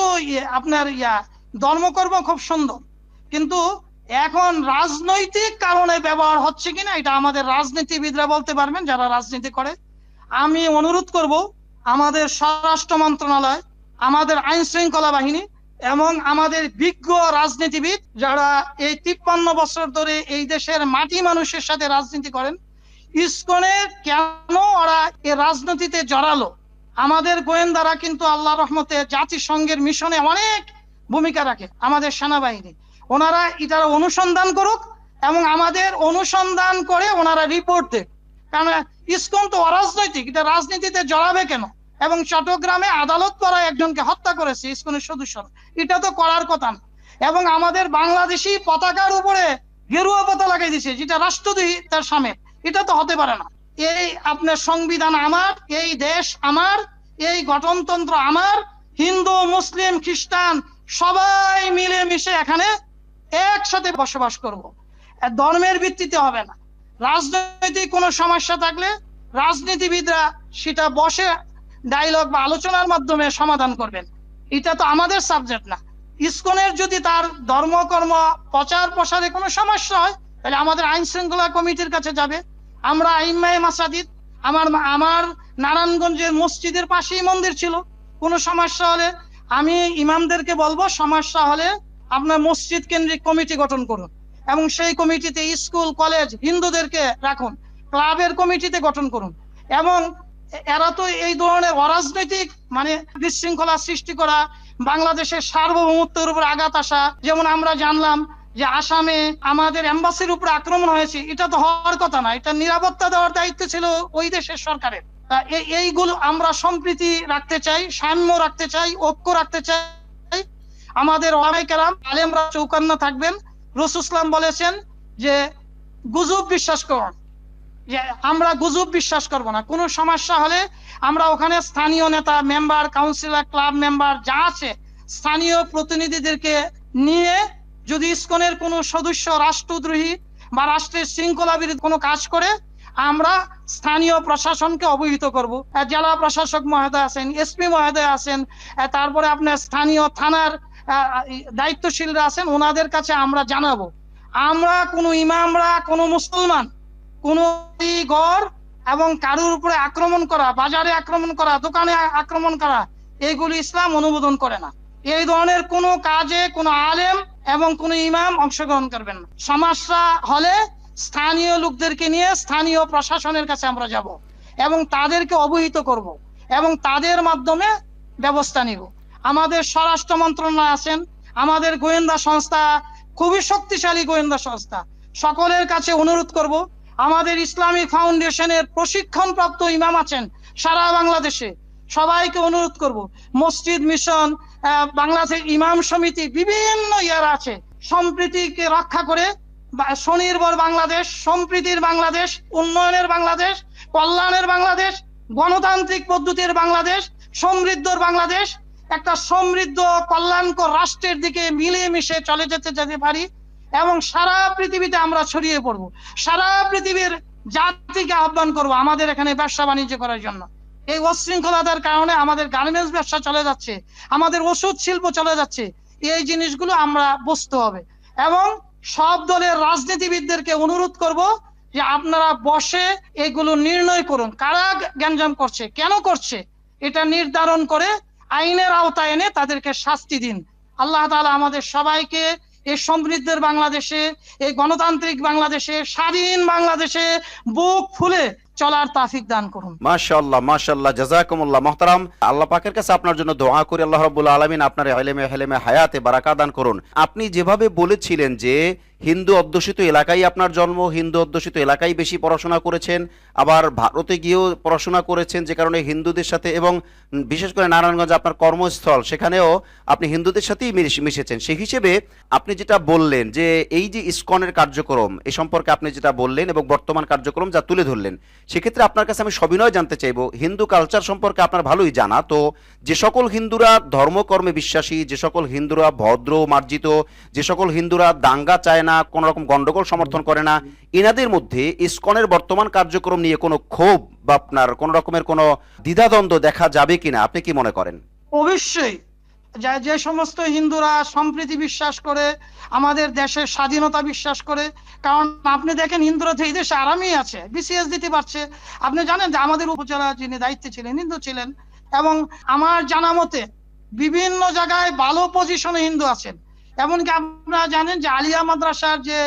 আপনার ধর্মকর্ম খুব সুন্দর, কিন্তু এখন রাজনৈতিক কারণে ব্যবহার হচ্ছে কিনা এটা আমাদের রাজনীতিবিদরা বলতে পারবেন, যারা রাজনীতি করে। আমি অনুরোধ করব আমাদের স্বরাষ্ট্র মন্ত্রণালয়, আমাদের আইন শৃঙ্খলা বাহিনী এবং আমাদের বিজ্ঞ রাজনীতিবিদ যারা এই 53 বছর ধরে এই দেশের মাটি মানুষের সাথে রাজনীতি করেন, ইসকনের কেন ওরা এই রাজনীতিতে জড়ালো, আমাদের গোয়েন্দারা কিন্তু আল্লাহ রহমতে জাতিসংঘের মিশনে অনেক ভূমিকা রাখে, আমাদের সেনাবাহিনী। ওনারা এটা অনুসন্ধান করুক এবং আমাদের অনুসন্ধান করে ওনারা রিপোর্ট দেখ। কারণ ইসকন তো অরাজনৈতিক, এটা রাজনীতিতে জড়াবে কেন? এবং চট্টগ্রামে আদালত করায় একজনকে হত্যা করেছে ইসকনের সদস্য, এটা তো করার কথা না। এবং আমাদের বাংলাদেশি পতাকার উপরে গেরুয়া পাতা লাগাই দিছে, যেটা রাষ্ট্রদ্রোহী তার সামনে, এটা তো হতে পারে না। এই আপনার সংবিধান আমার, এই দেশ আমার, এই গঠনতন্ত্র আমার, হিন্দু মুসলিম খ্রিস্টান সবাই মিলে মিশে এখানে একসাথে বসবাস করব। ধর্মের ভিত্তিতে হবে না। রাজনৈতিক কোনো সমস্যা থাকলে রাজনীতিবিদরা সেটা বসে ডায়লগ বা আলোচনার মাধ্যমে সমাধান করবেন, এটা তো আমাদের সাবজেক্ট না। ইসকনের যদি তার ধর্মকর্ম প্রচার প্রসারে কোনো সমস্যা হয় তাহলে আমাদের আইন শৃঙ্খলা কমিটির কাছে যাবে। আমরা আইম্মায়ে মাসাজিদ, আমার নারায়ণগঞ্জের মসজিদের পাশেই মন্দির ছিল, কোনো সমস্যা হলে আমি ইমামদেরকে বলবো সমস্যা হলে আপনার মসজিদ কেন্দ্রিক কমিটি গঠন করুন এবং সেই কমিটিতে স্কুল কলেজ হিন্দুদেরকে রাখুন, ক্লাবের কমিটিতে গঠন করুন। এবং এরা তো এই ধরনের অরাজনৈতিক মানে বিশৃঙ্খলা সৃষ্টি করা, বাংলাদেশের সার্বভৌমত্বের উপর আঘাত আসা, যেমন আমরা জানলাম যে আসামে আমাদের এম্বাসির উপর আক্রমণ হয়েছে, এটা তো হওয়ার কথা না। এটা নিরাপত্তা দেওয়ার দায়িত্ব ছিল ওই দেশের সরকারের। এইগুলো আমরা সম্প্রীতি রাখতে চাই, সাম্য রাখতে চাই, ঐক্য রাখতে চাই। আমাদের ওলামায়ে কেরাম আলেমরা চৌকান্না থাকবেন। রাসূল সাল্লাল্লাহু আলাইহি ওয়াসাল্লাম বলেছেন যে গুজব বিশ্বাস করুন, যে আমরা গুজব বিশ্বাস করব না। কোনো সমস্যা হলে আমরা ওখানে স্থানীয় নেতা, মেম্বার, কাউন্সিলর, ক্লাব মেম্বার যা আছে স্থানীয় প্রতিনিধিদেরকে নিয়ে যদি ইসকনের কোনো সদস্য রাষ্ট্রদ্রোহী বা রাষ্ট্রের শৃঙ্খলা বিরোধী কোনো কাজ করে আমরা স্থানীয় প্রশাসনকে অবহিত করব। জেলা প্রশাসক মহোদয় আছেন, এসপি মহোদয় আছেন, তারপরে আপনার স্থানীয় থানার দায়িত্বশীলরা আছেন, ওনাদের কাছে আমরা জানাবো। আমরা কোনো ইমামরা, কোনো মুসলমান কোনো গড় এবং কারুর উপরে আক্রমণ করা, বাজারে আক্রমণ করা, দোকানে আক্রমণ করা, এইগুলি ইসলাম অনুমোদন করে না। এই ধরনের কোনো কাজে কোনো আলেম এবং কোনো ইমাম অংশগ্রহণ করবেন না। সমস্যা হলে স্থানীয় লোকদেরকে নিয়ে স্থানীয় প্রশাসনের কাছে আমরা যাব এবং তাদেরকে অবহিত করব এবং তাদের মাধ্যমে ব্যবস্থা নিব। আমাদের স্বরাষ্ট্র মন্ত্রণালয় আছেন, আমাদের গোয়েন্দা সংস্থা খুবই শক্তিশালী গোয়েন্দা সংস্থা। সকলের কাছে অনুরোধ করব, আমাদের ইসলামিক ফাউন্ডেশনের প্রশিক্ষণপ্রাপ্ত ইমাম আছেন সারা বাংলাদেশে, সবাইকে অনুরোধ করব। মসজিদ মিশন, বাংলাদেশ ইমাম সমিতি, বিভিন্ন ইয়ার আছে, সম্প্রীতিকে রক্ষা করে স্বনির্ভর বাংলাদেশ, সম্প্রীতির বাংলাদেশ, উন্নয়নের বাংলাদেশ, কল্যাণের বাংলাদেশ, গণতান্ত্রিক পদ্ধতির বাংলাদেশ, সমৃদ্ধর বাংলাদেশ, একটা সমৃদ্ধ কল্যাণকর রাষ্ট্রের দিকে মিলেমিশে চলে যেতে পারি এবং সারা পৃথিবীতে আমরা ছড়িয়ে পড়বো। সারা পৃথিবীর জাতিকে আহ্বান করব আমাদের এখানে ব্যবসা বাণিজ্য করার জন্য। এই অশৃঙ্খলতার কারণে আমাদের গার্মেন্টস ব্যবসা চলে যাচ্ছে, আমাদের ওষুধ শিল্প চলে যাচ্ছে। এই জিনিসগুলো আমরা বুঝতে হবে এবং সব দলের রাজনীতিবিদদেরকে অনুরোধ করব যে আপনারা বসে এগুলো নির্ণয় করুন, কারা গ্যাঞ্জাম করছে, কেন করছে, এটা নির্ধারণ করে আইনের আওতায় এনে তাদেরকে শাস্তি দিন। আল্লাহ তাআলা আমাদের সবাইকে এই সমৃদ্ধের বাংলাদেশে, এই গণতান্ত্রিক বাংলাদেশে, স্বাধীন বাংলাদেশে বুক ফুলে চলার তৌফিক দান করুন। মাশাআল্লাহ, মাশাআল্লাহ, জাযাকুমুল্লাহ। মুহতারাম, আল্লাহ পাকের কাছে আপনার জন্য দোয়া করি, আল্লাহ রাব্বুল আলামিন আপনার ইলমে হায়াতে বারাকা দান করুন। আপনি যেভাবে বলেছিলেন যে হিন্দু অধ্যুষিত এলাকায় আপনার জন্ম, হিন্দু অধ্যুষিত এলাকায় বেশি পড়াশোনা করেছেন, আবার ভারতে গিয়েও পড়াশোনা করেছেন, যে কারণে হিন্দুদের সাথে এবং বিশেষ করে নারায়ণগঞ্জ আপনার কর্মস্থল, সেখানেও আপনি হিন্দুদের সাথেই মিশেছেন। সেই হিসেবে আপনি যেটা বললেন যে এই যে ইসকনের কার্যক্রম এ সম্পর্কে আপনি যেটা বললেন এবং বর্তমান কার্যক্রম যা তুলে ধরলেন, সেক্ষেত্রে আপনার কাছে আমি সবিনয় জানতে চাইবো, হিন্দু কালচার সম্পর্কে আপনার ভালোই জানা, তো যে সকল হিন্দুরা ধর্মকর্মে বিশ্বাসী, যে সকল হিন্দুরা ভদ্র মার্জিত, যে সকল হিন্দুরা দাঙ্গা চায় না, কোন রকম গন্ডগোল সমর্থন করে না, এনাদের মধ্যে ইসকনের বর্তমান কার্যক্রম নিয়ে কোনো ক্ষোভ বা আপনার কোন রকমের কোনো দ্বিধাদ্বন্দ্ব দেখা যাবে কিনা, আপনি কি মনে করেন? অবশ্যই, যে সমস্ত হিন্দুরা সম্প্রীতি বিশ্বাস করে, আমাদের দেশের স্বাধীনতা বিশ্বাস করে, কারণ আপনি দেখেন হিন্দুরা তো এই দেশে আরামই আছে, বিসিএস দিতে পারছে। আপনি জানেন যে আমাদের উপজেলা যিনি দায়িত্বে ছিলেন হিন্দু ছিলেন, এবং আমার জানা মতে বিভিন্ন জায়গায় ভালো পজিশনে হিন্দু আছেন। এমনকি আপনারা জানেন যে আলিয়া মাদ্রাসার যে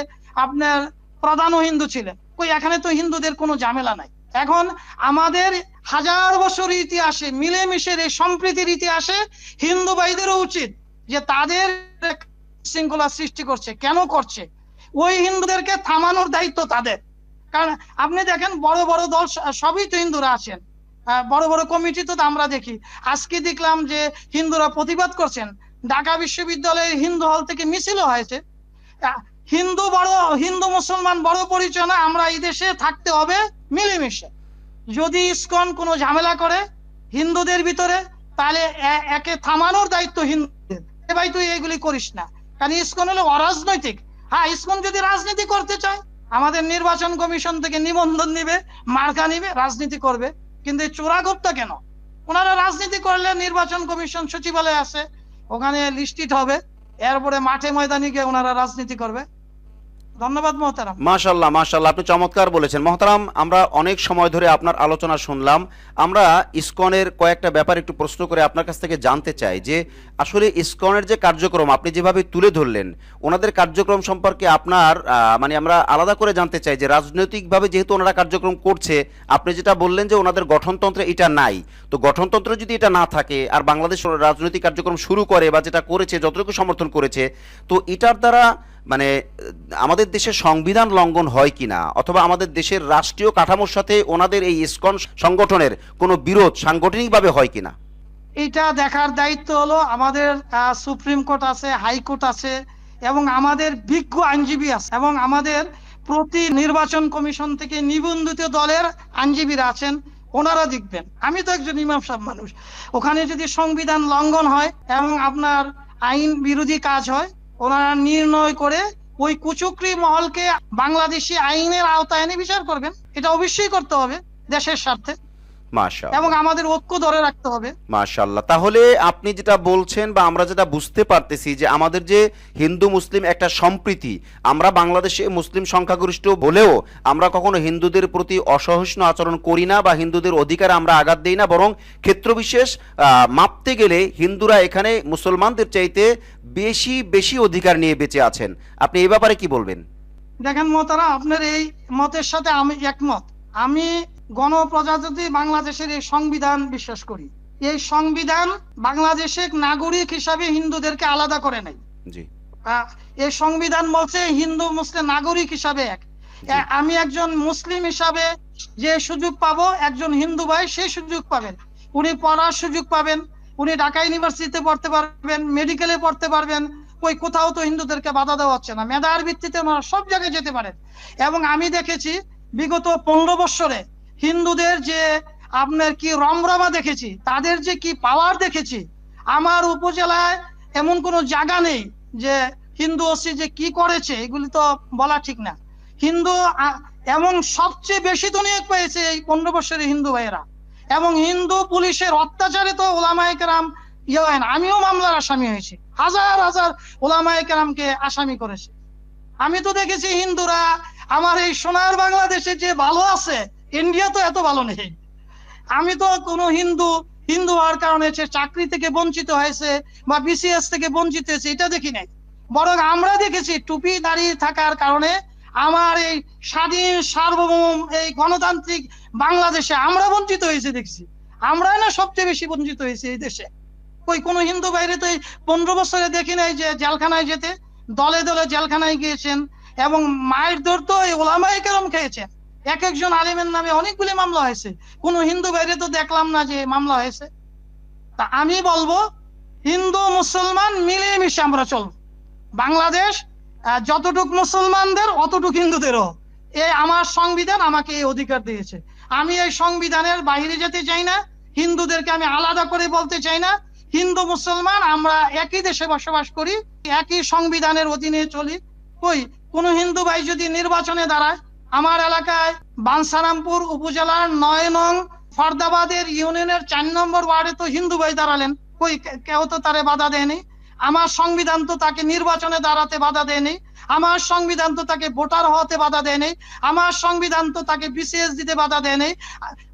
আপনার প্রধান হিন্দু ছিলেন, এখানে তো হিন্দুদের কোনো ঝামেলা নাই। এখন আমাদের হাজার বছর ইতিহাসে মিলেমিশের এই সম্প্রীতির ইতিহাসে হিন্দু ভাইদেরও উচিত যে তাদের শৃঙ্খলা সৃষ্টি করছে, কেন করছে, ওই হিন্দুদেরকে থামানোর দায়িত্ব তাদের। কারণ আপনি দেখেন বড় বড় দল সবই তো হিন্দুরা আছেন, বড় বড় কমিটি তো আমরা দেখি। আজকে দেখলাম যে হিন্দুরা প্রতিবাদ করছেন, ঢাকা বিশ্ববিদ্যালয়ের হিন্দু হল থেকে মিছিল হয়েছে। হিন্দু মুসলমান বড় পরিচয় না, আমরা এই দেশে থাকতে হবে মিলেমিশে। যদি ইসকন কোনো ঝামেলা করে হিন্দুদের ভিতরে, তাহলে একে থামানোর দায়িত্ব হিন্দুদের। ভাই তুই এগুলি করিস না, কারণ ইসকন হলো অরাজনৈতিক। হ্যাঁ, ইসকন যদি রাজনীতি করতে চায় আমাদের নির্বাচন কমিশন থেকে নিবন্ধন নিবে, মার্কা নিবে, রাজনীতি করবে। কিন্তু চোরাগোপ্তা কেন? ওনারা রাজনীতি করলে নির্বাচন কমিশন সচিবালয় আছে, ওখানে লিস্টেড হবে, এরপরে মাঠে ময়দানে গিয়ে ওনারা রাজনীতি করবে। ধন্যবাদ মহতারাম। মাশাআল্লাহ মাশাআল্লাহ, আপনি চমৎকার বলেছেন মহতারাম। আমরা অনেক সময় ধরে আপনার আলোচনা শুনলাম। আমরা ইসকনের কয়েকটা ব্যাপার একটু প্রশ্ন করে আপনার কাছ থেকে জানতে চাই যে আসলে ইসকনের যে কার্যক্রম আপনি যেভাবে তুলে ধরলেন, ওনাদের কার্যক্রম সম্পর্কে আপনার মানে আমরা আলাদা করে জানতে চাই যে রাজনৈতিকভাবে যেহেতু ওনারা কার্যক্রম করছে, আপনি যেটা বললেন যে ওনাদের গঠনতন্ত্রে এটা নাই, তো গঠনতন্ত্রে যদি এটা না থাকে আর বাংলাদেশ রাজনৈতিক কার্যক্রম শুরু করে বা যেটা করেছে যতটুকু সমর্থন করেছে, তো এটার দ্বারা মানে আমাদের দেশের সংবিধান লঙ্ঘন হয় কিনা, অথবা আমাদের দেশের রাষ্ট্রীয় কাঠামোর সাথে ওনাদের এই ইসকন সংগঠনের কোনো বিরোধ সাংগঠনিকভাবে হয় কিনা, এটা দেখার দায়িত্ব হলো আমাদের সুপ্রিম কোর্ট আছে, হাইকোর্ট আছে, এবং আমাদের বিজ্ঞ আইনজীবী আছে, এবং আমাদের প্রতি নির্বাচন কমিশন থেকে নিবন্ধিত দলের আইনজীবীরা আছেন, ওনারা দেখবেন। আমি তো একজন ইমাম সাহেব মানুষ, ওখানে যদি সংবিধান লঙ্ঘন হয় এবং আপনার আইন বিরোধী কাজ হয়, ওনারা নির্ণয় করে ওই কুচক্রী মহলকে বাংলাদেশি আইনের আওতায় এনে বিচার করবেন। এটা অবশ্যই করতে হবে দেশের স্বার্থে, মাশাআল্লাহ, এবং আমাদের ঐক্য ধরে রাখতে হবে। মাশাআল্লাহ। তাহলে আপনি যেটা বলছেন বা আমরা যেটা বুঝতে পারতেছি যে আমাদের যে হিন্দু মুসলিম একটা সম্প্রীতি, আমরা বাংলাদেশে মুসলিম সংখ্যাগরিষ্ঠ বলেও আমরা কখনো হিন্দুদের প্রতি অসহিষ্ণু আচরণ করি না বা হিন্দুদের অধিকার আমরা আঘাত দেই না, বরং ক্ষেত্রবিশেষ মাপতে গেলে হিন্দুরা এখানে মুসলমানদের চাইতে বেশি বেশি অধিকার নিয়ে বেঁচে আছেন। আপনি এই ব্যাপারে কি বলবেন? দেখেন মহতারা, আপনার এই মতের সাথে আমি একমত। আমি গণপ্রজাতন্ত্রী বাংলাদেশের এই সংবিধান বিশ্বাস করি। এই সংবিধান বাংলাদেশের নাগরিক হিসাবে হিন্দুদেরকে আলাদা করে নাই। এই সংবিধান বলছে হিন্দু মুসলিম নাগরিক হিসাবে এক। আমি একজন মুসলিম হিসাবে যে সুযোগ পাবো, একজন হিন্দু ভাই সেই সুযোগ পাবেন। উনি পড়ার সুযোগ পাবেন, উনি ঢাকা ইউনিভার্সিটিতে পড়তে পারবেন, মেডিকেলে পড়তে পারবেন। ওই কোথাও তো হিন্দুদেরকে বাধা দেওয়া হচ্ছে না, মেধার ভিত্তিতে ওনারা সব জায়গায় যেতে পারেন। এবং আমি দেখেছি বিগত 15 বছরে হিন্দুদের যে আপনার কি রমরমা দেখেছি, তাদের যে কি পাওয়ার দেখেছি। আমার উপজেলায় এমন কোনো জায়গা নেই যে হিন্দু ওসি যে কি করেছে এগুলি তো বলা ঠিক না। হিন্দু এবং সবচেয়ে বেশি তো নিয়োগ পেয়েছে এই 15 বছরের হিন্দু ভাইয়েরা। এবং হিন্দু পুলিশের অত্যাচারে তো ওলামায়ে কেরাম হয় না। আমিও মামলার আসামি হয়েছি, হাজার হাজার ওলামায়ে কেরামকে আসামি করেছে। আমি তো দেখেছি হিন্দুরা আমার এই সোনার বাংলাদেশে যে ভালো আছে, ইন্ডিয়া তো এত ভালো নেই। আমি তো কোনো হিন্দু হওয়ার কারণে চাকরি থেকে বঞ্চিত হয়েছে বা বিসিএস থেকে বঞ্চিত হয়েছে এটা দেখি নাই। বরং আমরা দেখেছি টুপি দাঁড়িয়ে থাকার কারণে আমার এই স্বাধীন সার্বভৌম এই গণতান্ত্রিক বাংলাদেশে আমরা বঞ্চিত হয়েছে দেখছি। আমরাই না সবচেয়ে বেশি বঞ্চিত হয়েছে এই দেশে। ওই কোনো হিন্দু বাইরে তো এই 15 বছরে দেখি নাই যে জেলখানায় যেতে, দলে দলে জেলখানায় গিয়েছেন, এবং মায়ের দৌড় তো এই ওলামায়ে কেরাম খেয়েছেন। এক একজন আলিমের নামে অনেকগুলি মামলা হয়েছে, কোনো হিন্দু বাইরে তো দেখলাম না যে মামলা হয়েছে। তা আমি বলবো হিন্দু মুসলমান মিলেমিশে আমরা চলব। বাংলাদেশ যতটুক মুসলমানদের অতটুক হিন্দুদেরও। আমার সংবিধান আমাকে এই অধিকার দিয়েছে। আমি এই সংবিধানের বাইরে যেতে চাই না, হিন্দুদেরকে আমি আলাদা করে বলতে চাই না। হিন্দু মুসলমান আমরা একই দেশে বসবাস করি, একই সংবিধানের অধীনে চলি। কই কোনো হিন্দু ভাই যদি নির্বাচনে দাঁড়ায়, আমার এলাকায় বাঞ্ছারামপুর উপজেলার 9 নং ফরদাবাদের ইউনিয়নের 4 নম্বর ওয়ার্ডে তো হিন্দু ভাই দাঁড়ালেন, কই কেউ তো তারে বাধা দেয়নি। আমার সংবিধান তো তাকে নির্বাচনে দাঁড়াতে বাধা দেয়নি, আমার সংবিধান তো তাকে ভোটার হওয়াতে বাধা দেয়নি, আমার সংবিধান তো তাকে বিসিএস দিতে বাধা দেয়নি।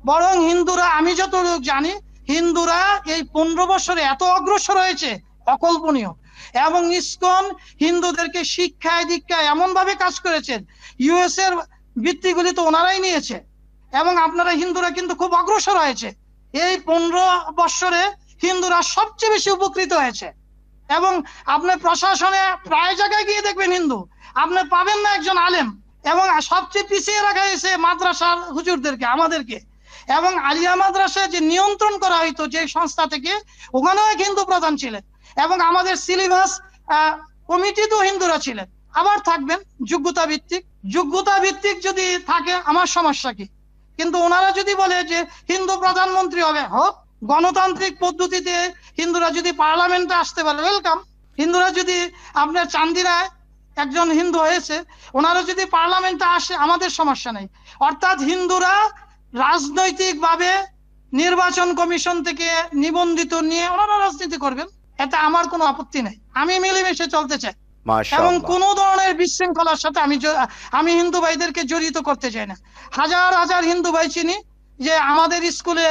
বরং হিন্দুরা, আমি যতটুকু জানি, হিন্দুরা এই 15 বছরে এত অগ্রসর হয়েছে অকল্পনীয়। এবং ইসকন হিন্দুদেরকে শিক্ষায় দীক্ষায় এমন ভাবে কাজ করেছেন, ইউএস এর ভিত্তিগুলি তো ওনারাই নিয়েছে। এবং আপনারা হিন্দুরা কিন্তু খুব অগ্রসর হয়েছে। এই 15 বৎসরে হিন্দুরা সবচেয়ে বেশি উপকৃত হয়েছে। এবং আপনার প্রশাসনে প্রায় জায়গায় গিয়ে দেখবেন হিন্দু, আপনি পাবেন না একজন আলেম। এবং সবচেয়ে পিছিয়ে রাখা হয়েছে মাদ্রাসার হুজুরদেরকে, আমাদেরকে। এবং আলিয়া মাদ্রাসা যে নিয়ন্ত্রণ করা হইতো যে সংস্থা থেকে, ওখানেও এক হিন্দু প্রধান ছিলেন। এবং আমাদের সিলেবাস কমিটিতেও হিন্দুরা ছিলেন। আবার থাকবেন যোগ্যতা ভিত্তিক। যোগ্যতা ভিত্তিক যদি থাকে আমার সমস্যা কি? কিন্তু ওনারা যদি বলে যে হিন্দু প্রধানমন্ত্রী হবে, হোক। গণতান্ত্রিক পদ্ধতিতে হিন্দুরা যদি পার্লামেন্টে আসতে পারে, ওয়েলকাম। হিন্দুরা যদি আপনার চান্দিরায় একজন হিন্দু হয়েছে, ওনারা যদি পার্লামেন্টে আসে, আমাদের সমস্যা নেই। অর্থাৎ হিন্দুরা রাজনৈতিক ভাবে নির্বাচন কমিশন থেকে নিবন্ধিত নিয়ে ওনারা রাজনীতি করবেন, এতে আমার কোনো আপত্তি নেই। আমি মিলেমিশে চলতে চাই এবং কোন ধরনের বিশৃঙ্খলার সাথে আমি হিন্দু ভাইদেরকে জড়িত করতে চাই না। হাজার হাজার হিন্দু ভাই চিনি যে আমাদের স্কুলে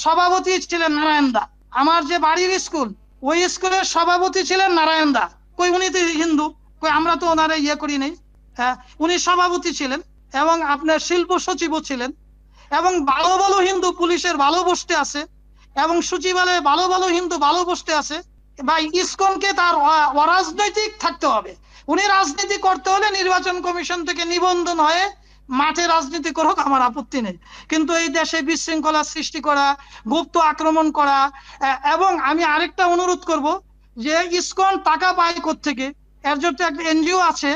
সভাপতি ছিলেন নারায়ণ দা। আমার যে বাড়ির স্কুল, ওই স্কুলের সভাপতি ছিলেন নারায়ণ দা। কই উনি তো হিন্দু, কই আমরা তো ওনারা ইয়ে করি নাই। উনি সভাপতি ছিলেন এবং আপনার শিল্প সচিবও ছিলেন। এবং ভালো ভালো হিন্দু পুলিশের ভালো পোস্টে আছে এবং সচিবালয়ে ভালো ভালো হিন্দু ভালো পোস্টে আছে। বা ইসকনকে তার অরাজনৈতিক থাকতে হবে। উনি রাজনীতি করতে হলে নির্বাচন কমিশন থেকে নিবন্ধন হয়ে মাঠে রাজনীতি করুক, আমার আপত্তি নেই। কিন্তু এই দেশে বিশৃঙ্খলা সৃষ্টি করা, গুপ্ত আক্রমণ করা। এবং আমি আরেকটা অনুরোধ করব যে ইসকন টাকা পায় কোত্থেকে? এর জন্য একটা এনজিও আছে,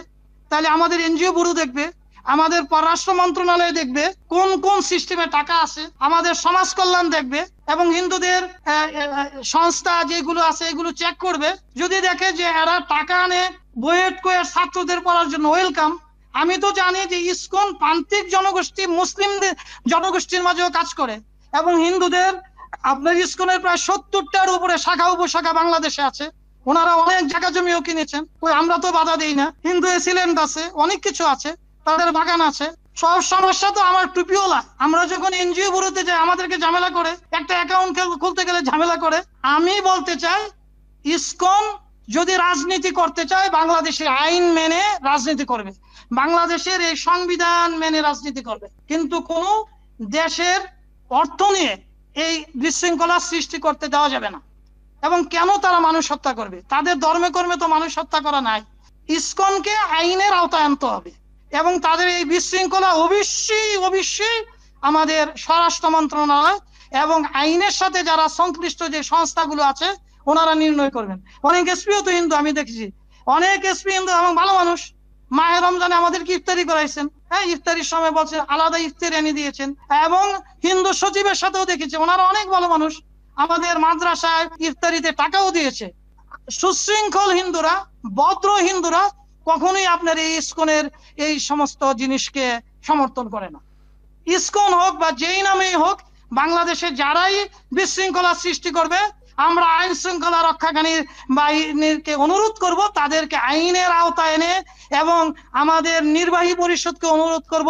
তাহলে আমাদের এনজিও ব্যুরো দেখবে, আমাদের পররাষ্ট্র মন্ত্রণালয় দেখবে কোন কোন সিস্টেমে টাকা আছে, আমাদের সমাজ কল্যাণ দেখবে এবং হিন্দুদের সংস্থা যেগুলো আছে এগুলো চেক করবে। যদি দেখে যে এরা টাকা আনে বুয়েট কোয়েট ছাত্রদের পড়ার জন্য, ওয়েলকাম। আমি তো জানি যে ইসকন প্রান্তিক জনগোষ্ঠী মুসলিমদের জনগোষ্ঠীর মাঝেও কাজ করে এবং হিন্দুদের আপনার ইসকনের প্রায় 70টার উপরে শাখা উপশাখা বাংলাদেশে আছে। ওনারা অনেক জায়গা জমিও কিনেছেন, আমরা তো বাধা দিই না। হিন্দু এসিলেন্ট আছে, অনেক কিছু আছে, তাদের বাগান আছে। সব সমস্যা তো আমার টুপিওলা। আমরা যখন এনজিও ব্যুরোতে যাই আমাদেরকে ঝামেলা করে, একটা অ্যাকাউন্ট খুলতে গেলে ঝামেলা করে। আমি বলতে চাই ইসকন যদি রাজনীতি করতে চায় বাংলাদেশের আইন মেনে রাজনীতি করবে, বাংলাদেশের এই সংবিধান মেনে রাজনীতি করবে, কিন্তু কোন দেশের অর্থ নিয়ে এই বিশৃঙ্খলা সৃষ্টি করতে দেওয়া যাবে না। এবং কেন তারা মানুষ হত্যা করবে? তাদের ধর্মে কর্মে তো মানুষ হত্যা করা নাই। ইসকনকে আইনের আওতায় আনতে হবে এবং তাদের এই বিশৃঙ্খলা অবশ্যই আমাদের স্বরাষ্ট্র মন্ত্রণালয় এবং আইনের সাথে যারা সংশ্লিষ্ট যে সংস্থাগুলো আছে ওনারা নির্ণয় করবেন। অনেক এসপিও তো হিন্দু, আমি দেখেছি অনেক এসপি হিন্দু এবং ভালো মানুষ। মাহে রমজানে আমাদেরকে ইফতারি করাইছেন, হ্যাঁ, ইফতারির সময় বলছে আলাদা ইফতারি এনে দিয়েছেন। এবং হিন্দু সচিবের সাথেও দেখেছি, ওনারা অনেক ভালো মানুষ, আমাদের মাদ্রাসায় ইফতারিতে টাকাও দিয়েছে। সুশৃঙ্খল হিন্দুরা, ভদ্র হিন্দুরা কখনোই আপনার এই ইসকনের এই সমস্ত জিনিসকে সমর্থন করে না। ইসকন হোক বা যেই নামেই হোক, বাংলাদেশে যারাই বিশৃঙ্খলা সৃষ্টি করবে আমরা আইন শৃঙ্খলা রক্ষাকারী বাহিনীকে অনুরোধ করব তাদেরকে আইনের আওতায় এনে, এবং আমাদের নির্বাহী পরিষদকে অনুরোধ করব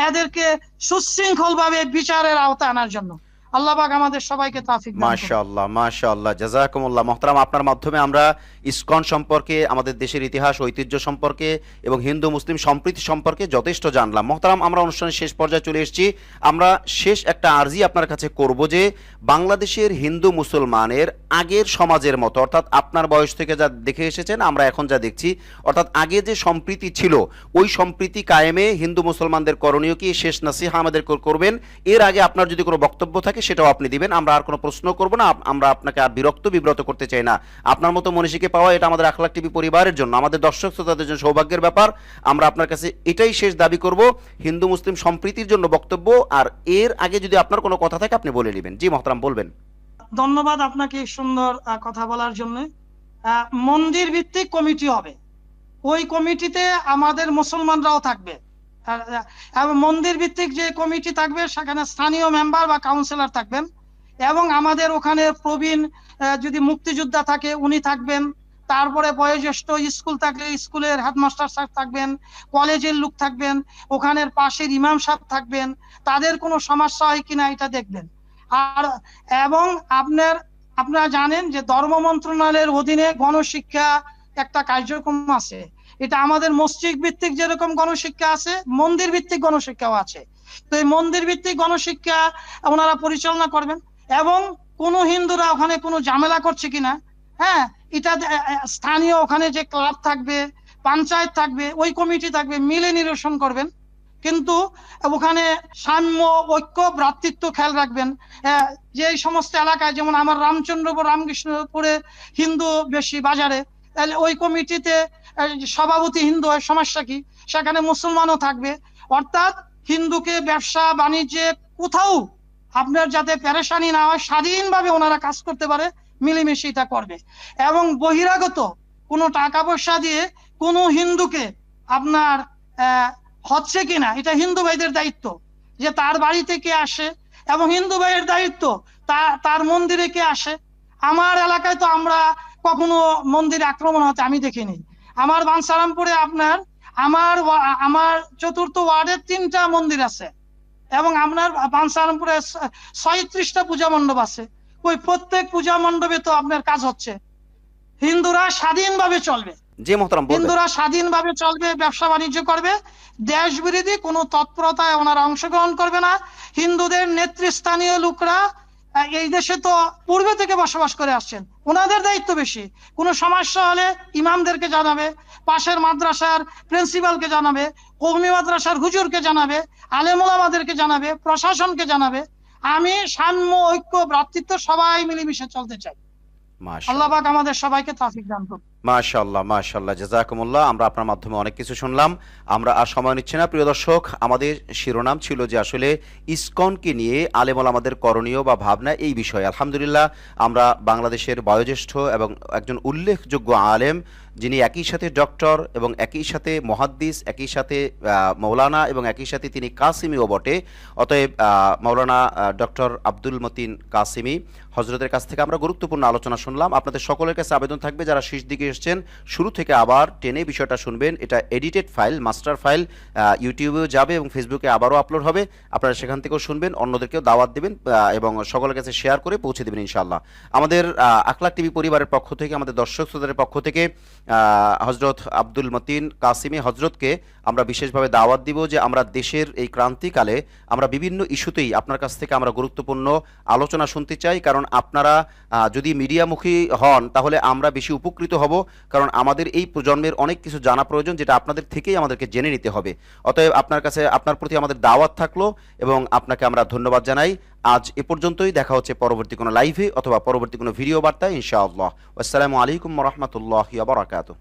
এদেরকে সুশৃঙ্খল ভাবে বিচারের আওতায় আনার জন্য। আল্লাহ পাক আমাদের সবাইকে তৌফিক দান করুন। মাশাআল্লাহ, মাশাআল্লাহ, জাযাকুমুল্লাহ। মুহতারাম, আপনার মাধ্যমে আমরা ইসকন সম্পর্কে, আমাদের দেশের ইতিহাস ঐতিহ্য সম্পর্কে এবং হিন্দু মুসলিম সম্প্রীতি সম্পর্কে যথেষ্ট জানলাম। মুহতারাম, আমরা অনুষ্ঠানের শেষ পর্যায়ে চলে এসেছি। আমরা শেষ একটা আরজি আপনার কাছে করব যে বাংলাদেশের হিন্দু মুসলমানের আগের সমাজের মতো, অর্থাৎ আপনার বয়স থেকে যা দেখে এসেছেন, আমরা এখন যা দেখছি, অর্থাৎ আগে যে সম্প্রীতি ছিল ওই সম্প্রীতি কায়েমে হিন্দু মুসলমানদের করণীয় কি, শেষ নাসিহা আমাদের করবেন। এর আগে আপনার যদি কোনো বক্তব্য থাকে সেটাও আপনি দিবেন। আমরা আর কোনো প্রশ্ন করব না, আমরা আপনাকে আর বিব্রত করতে চাই না। আপনার মতো মনীষীকে পাওয়া এটা আমাদের আখলাক টিভি পরিবারের জন্য, আমাদের দর্শক শ্রোতাদের জন্য সৌভাগ্যের ব্যাপার। আমরা আপনার কাছে এটাই শেষ দাবি করব, হিন্দু মুসলিম সম্প্রীতির জন্য বক্তব্য। আর এর আগে যদি আপনার কোনো কথা থাকে আপনি বলে নেবেন। জি মুহতারাম, বলবেন। ধন্যবাদ আপনাকে সুন্দর কথা বলার জন্য। মন্দির ভিত্তিক কমিটি হবে, ওই কমিটিতে আমাদের মুসলমানরাও থাকবে। মন্দির ভিত্তিক যে কমিটি থাকবে সেখানে স্থানীয় মেম্বার বা কাউন্সিলর থাকবেন এবং আমাদের ওখানে প্রবীণ যদি মুক্তিযোদ্ধা থাকে উনি থাকবেন। তারপরে বয়োজ্যেষ্ঠ স্কুল থাকলে স্কুলের হেডমাস্টার সাহেব থাকবেন, কলেজের লোক থাকবেন, ওখানের পাশের ইমাম সাহেব থাকবেন। তাদের কোনো সমস্যা হয় কিনা এটা দেখবেন। আর এবং আপনারা জানেন যে ধর্ম মন্ত্রণালয়ের অধীনে গণশিক্ষা একটা কার্যক্রম আছে। এটা আমাদের মসজিদ ভিত্তিক যেরকম গণশিক্ষা আছে, মন্দির ভিত্তিক গণশিক্ষাও আছে। তো এই মন্দির ভিত্তিক গণশিক্ষা ওনারা পরিচালনা করবেন, এবং কোন হিন্দুরা ওখানে কোনো ঝামেলা করছে কিনা, হ্যাঁ, এটা স্থানীয় ওখানে যে ক্লাব থাকবে, পঞ্চায়েত থাকবে, ওই কমিটি থাকবে, মিলে নিরসন করবেন। কিন্তু ওখানে সাম্য, ঐক্য, ভ্রাতৃত্ব খেয়াল রাখবেন। যে সমস্ত এলাকায়, যেমন আমার রামচন্দ্রপুর, রামকৃষ্ণপুরে হিন্দু বেশি বাজারে, তাহলে ওই কমিটিতে সভাপতি হিন্দু হয়, সমস্যা কি? সেখানে মুসলমানও থাকবে। অর্থাৎ হিন্দুকে ব্যবসা বাণিজ্যে কোথাও আপনার যাতে পেরেশানি না হয়, স্বাধীনভাবে ওনারা কাজ করতে পারে, মিলেমিশে এটা করবে। এবং বহিরাগত কোনো টাকা পয়সা দিয়ে কোনো হিন্দুকে আপনার হচ্ছে কিনা, এটা হিন্দু ভাইদের দায়িত্ব, যে তার বাড়িতে কে আসে, এবং হিন্দু ভাইয়ের দায়িত্ব তার মন্দিরে কে আসে। আমার এলাকায় তো আমরা কখনো মন্দিরে আক্রমণ হতে আমি দেখিনি। আমার বাঞ্ছারামপুরে আপনার আমার চতুর্থ ওয়ার্ডে 3টা মন্দির আছে, এবং আপনার বাঞ্ছারামপুরে 36টা পূজা মণ্ডপ আছে। ওই প্রত্যেক পূজা মণ্ডপে তো আপনার কাজ হচ্ছে। হিন্দুরা স্বাধীনভাবে চলবে, হিন্দুরা স্বাধীনভাবে চলবে, ব্যবসা বাণিজ্য করবে, দেশ বিরোধী কোনো তৎপরতায় ওনারা অংশগ্রহণ করবে না। হিন্দুদের নেতৃস্থানীয় লোকরা এই দেশে তো পূর্বে থেকে বসবাস করে আসছেন, ওনাদের দায়িত্ব বেশি। কোনো সমস্যা হলে ইমামদেরকে জানাবে, পাশের মাদ্রাসার প্রিন্সিপালকে জানাবে, কওমি মাদ্রাসার হুজুরকে জানাবে, আলেম ওলামাদেরকে জানাবে, প্রশাসনকে জানাবে। আমি সাম্য, ঐক্য, ভ্রাতৃত্ব সবাই মিলেমিশে চলতে চাই। আল্লাহ পাক আমাদের সবাইকে তৌফিক দান করুন। মাশাআল্লাহ, মাশাআল্লাহ, জাযাকুমুল্লাহ। আমরা আপনার মাধ্যমে অনেক কিছু শুনলাম। আমরা আর সময় নিচ্ছি না। প্রিয় দর্শক, আমাদের শিরোনাম ছিল যে আসলে ইসকনকে নিয়ে আলেম ওলামাদের করণীয় বা ভাবনা, এই বিষয়ে। আলহামদুলিল্লাহ, আমরা বাংলাদেশের বয়োজ্যেষ্ঠ এবং একজন উল্লেখযোগ্য আলেম, যিনি একই সাথে ডক্টর এবং একই সাথে মুহাদ্দিস, একই সাথে মৌলানা এবং একই সাথে তিনি কাসিমিও বটে। অতএব মৌলানা ডক্টর আব্দুল মতিন কাসিমি হজরতের কাছ থেকে আমরা গুরুত্বপূর্ণ আলোচনা শুনলাম। আপনাদের সকলের কাছে আবেদন থাকবে, যারা শেষ দিকে এসেছেন, শুরু থেকে আবার টেনে বিষয়টা শুনবেন। এটা এডিটেড ফাইল, মাস্টার ফাইল, ইউটিউবেও যাবে এবং ফেসবুকে আবারও আপলোড হবে। আপনারা সেখান থেকেও শুনবেন, অন্যদেরকেও দাওয়াত দেবেন এবং সকলের কাছে শেয়ার করে পৌঁছে দেবেন ইনশাআল্লাহ। আমাদের আখলাক টিভি পরিবারের পক্ষ থেকে, আমাদের দর্শক শ্রোতাদের পক্ষ থেকে হজরত আব্দুল মতিন কাসিমি হজরতকে আমরা বিশেষভাবে দাওয়াত দিব যে আমরা দেশের এই ক্রান্তিকালে আমরা বিভিন্ন ইস্যুতেই আপনার কাছ থেকে আমরা গুরুত্বপূর্ণ আলোচনা শুনতে চাই। কারণ আপনারা যদি মিডিয়ামুখী হন তাহলে আমরা বেশি উপকৃত হব, কারণ আমাদের এই প্রজন্মের অনেক কিছু জানা প্রয়োজন, যেটা আপনাদের থেকেই আমাদেরকে জেনে নিতে হবে। অতএব আপনার কাছে, আপনার প্রতি আমাদের দাওয়াত থাকলো এবং আপনাকে আমরা ধন্যবাদ জানাই। আজ এ পর্যন্তই। দেখা হচ্ছে পরবর্তী কোনো লাইভে অথবা পরবর্তী কোনো ভিডিও বার্তায় ইনশাআল্লাহ। আসসালামু আলাইকুম ওয়া রাহমাতুল্লাহি ওয়া বারাকাতুহু।